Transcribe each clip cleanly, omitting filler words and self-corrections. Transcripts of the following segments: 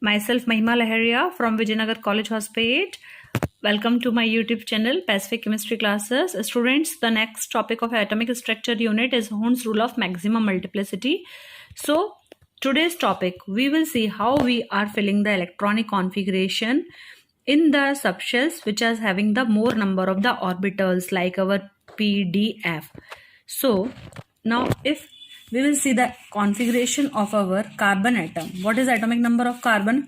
Myself Mahima Laharia from Vijayanagar College Hospate. Welcome to my YouTube channel Pacific Chemistry Classes. Students, the next topic of atomic structure unit is Hund's rule of maximum multiplicity. So today's topic we will see how we are filling the electronic configuration in the subshells which is having the more number of the orbitals like our PDF. So now if we will see the configuration of our carbon atom. What is the atomic number of carbon?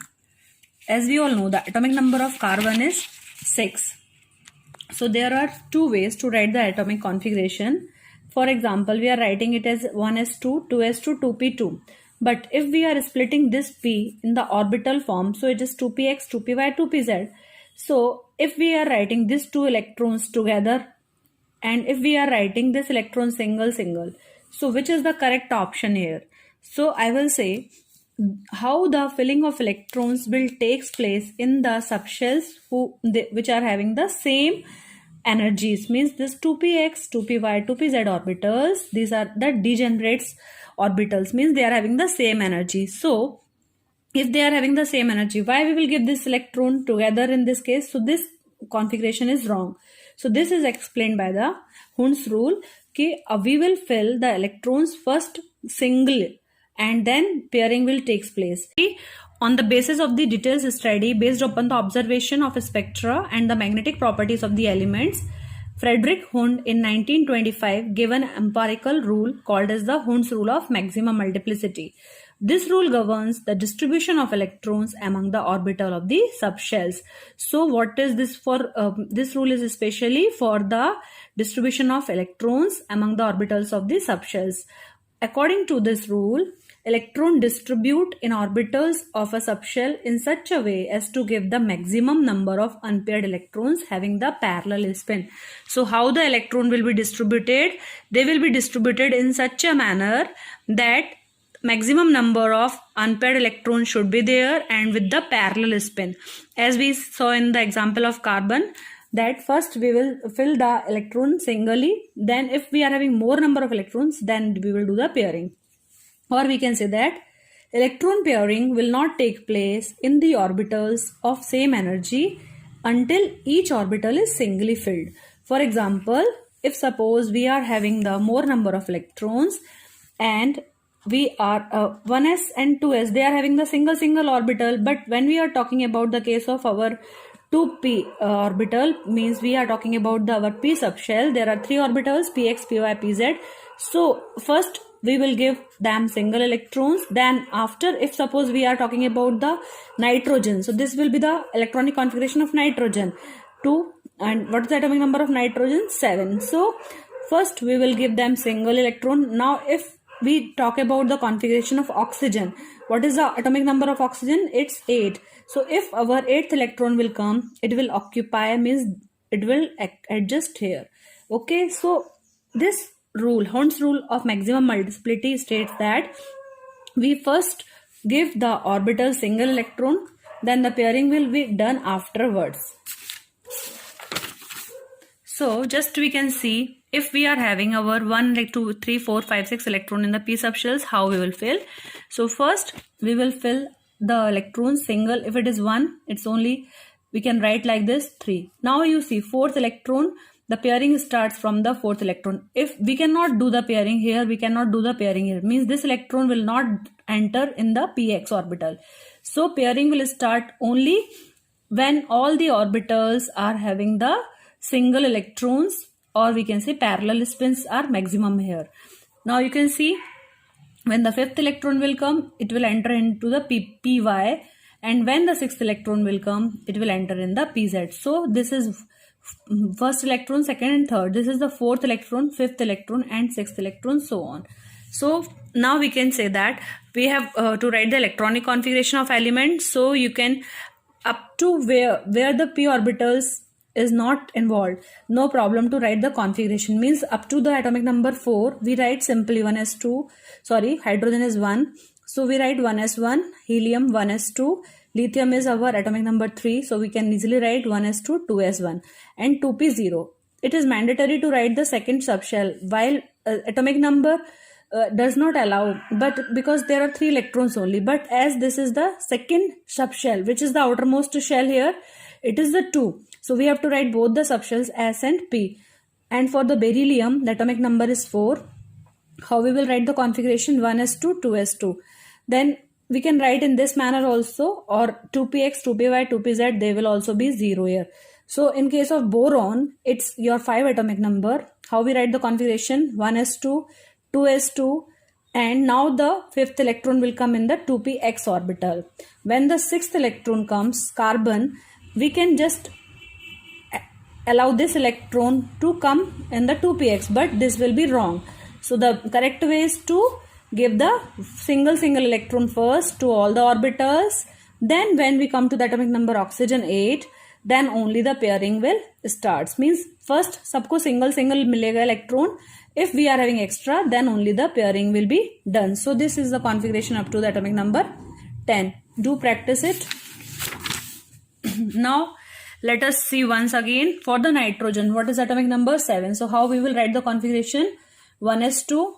As we all know, the atomic number of carbon is 6. So there are two ways to write the atomic configuration. For example, we are writing it as 1s2, 2s2, 2p2. But if we are splitting this p in the orbital form, so it is 2px, 2py, 2pz. So if we are writing these two electrons together, and if we are writing this electron single, so which is the correct option here? So I will say how the filling of electrons will takes place in the subshells which are having the same energies, means this 2px, 2py, 2pz orbitals, these are the degenerates orbitals, means they are having the same energy. So if they are having the same energy, why we will give this electron together in this case? So this configuration is wrong. So this is explained by the Hund's rule कि we will fill the electrons first single and then pairing will take place. On the basis of the detailed study based upon the observation of spectra and the magnetic properties of the elements, Frederick Hund in 1925 gave an empirical rule called as the Hund's rule of maximum multiplicity. This rule governs the distribution of electrons among the orbital of the subshells. So what is this for? This rule is especially for the distribution of electrons among the orbitals of the subshells. According to this rule, electrons distribute in orbitals of a subshell in such a way as to give the maximum number of unpaired electrons having the parallel spin. So how the electron will be distributed? They will be distributed in such a manner that maximum number of unpaired electrons should be there and with the parallel spin. As we saw in the example of carbon, that first we will fill the electron singly, then if we are having more number of electrons, then we will do the pairing. Or we can say that electron pairing will not take place in the orbitals of same energy until each orbital is singly filled. For example, if suppose we are having the more number of electrons and we are 1s and 2s, they are having the single orbital, but when we are talking about the case of our 2p orbital, means we are talking about our p subshell, there are three orbitals px, py, pz. So first we will give them single electrons, then after if suppose we are talking about the nitrogen, so this will be the electronic configuration of nitrogen 2, and what is the atomic number of nitrogen? 7. So first we will give them single electron. Now if we talk about the configuration of oxygen, what is the atomic number of oxygen? It's 8. So if our 8th electron will come, it will occupy, means it will adjust here. Okay, so this rule, Hund's rule of maximum multiplicity, states that we first give the orbital single electron, then the pairing will be done afterwards. So just we can see if we are having our 1, like 2, 3, 4, 5, 6 electron in the p subshells, how we will fill. So first we will fill the electrons single. If it is 1, it's only, we can write like this 3. Now you see 4th electron, the pairing starts from the 4th electron. If we cannot do the pairing here, we cannot do the pairing here, means this electron will not enter in the px orbital. So pairing will start only when all the orbitals are having the single electrons, or we can say parallel spins are maximum here. Now you can see when the 5th electron will come, it will enter into the py, and when the 6th electron will come, it will enter in the pz. So this is first electron, second and third. This is the 4th electron, 5th electron and 6th electron, so on. So now we can say that we have to write the electronic configuration of elements. So you can up to where the p orbitals is not involved, no problem to write the configuration, means up to the atomic number 4 we write simply 1s2, sorry, hydrogen is 1, so we write 1s1, helium 1s2, lithium is our atomic number 3, so we can easily write 1s2, 2s1 and 2p0. It is mandatory to write the second subshell, while atomic number does not allow, but because there are 3 electrons only, but as this is the second subshell, which is the outermost shell here, it is the 2. So we have to write both the subshells S and P. And for the beryllium, the atomic number is 4. How we will write the configuration? 1s2, 2s2. Then we can write in this manner also, or 2px, 2py, 2pz, they will also be 0 here. So in case of boron, it's your 5 atomic number. How we write the configuration? 1s2, 2s2, and now the 5th electron will come in the 2px orbital. When the 6th electron comes, carbon, we can just allow this electron to come in the 2px, but this will be wrong. So the correct way is to give the single electron first to all the orbitals. Then when we come to the atomic number oxygen 8, then only the pairing will start. Means first सबको single मिलेगा electron. If we are having extra, then only the pairing will be done. So this is the configuration up to the atomic number 10. Do practice it. Now let us see once again for the nitrogen. What is atomic number? 7. So how we will write the configuration? 1s2,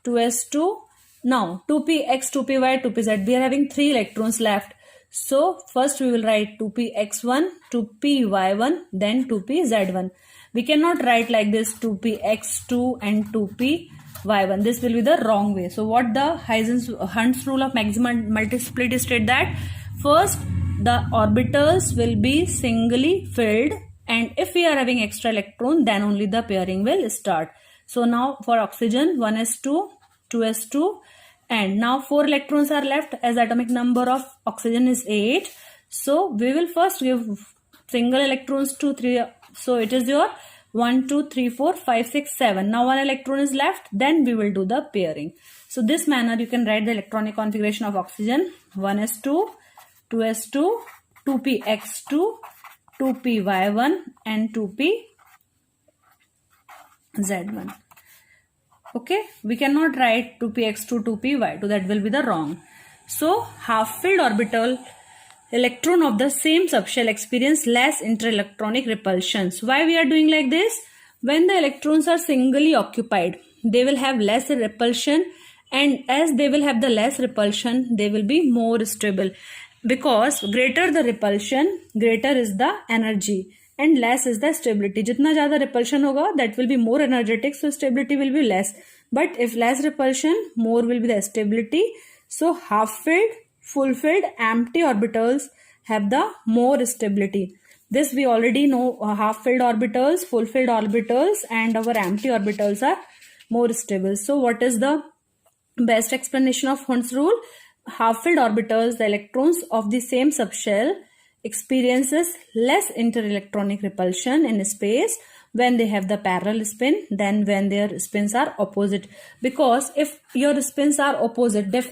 2s2. Now 2px, 2py, 2pz. We are having 3 electrons left. So first we will write 2px1, 2py1, then 2pz1. We cannot write like this 2px2 and 2py1. This will be the wrong way. So what the Hund's rule of maximum multiplicity state that first the orbitals will be singly filled, and if we are having extra electron, then only the pairing will start. So now for oxygen 1s2, 2s2, and now 4 electrons are left as atomic number of oxygen is 8. So we will first give single electrons to 3. So it is your 1, 2, 3, 4, 5, 6, 7. Now 1 electron is left. Then we will do the pairing. So this manner you can write the electronic configuration of oxygen. 1s2, 2s2, 2px2, 2py1 and 2pz1. Okay, we cannot write 2px2, 2py2. That will be the wrong. So half-filled orbital electron of the same subshell experience less interelectronic repulsions. Why we are doing like this? When the electrons are singly occupied, they will have less repulsion, and as they will have the less repulsion, they will be more stable. Because greater the repulsion, greater is the energy, and less is the stability. जितना ज़्यादा repulsion होगा, that will be more energetic, so stability will be less. But if less repulsion, more will be the stability. So half-filled, full-filled, empty orbitals have the more stability. This we already know. Half-filled orbitals, full-filled orbitals, and our empty orbitals are more stable. So what is the best explanation of Hund's rule? Half-filled orbitals, the electrons of the same subshell experiences less interelectronic repulsion in space when they have the parallel spin than when their spins are opposite. Because if your spins are opposite, definitely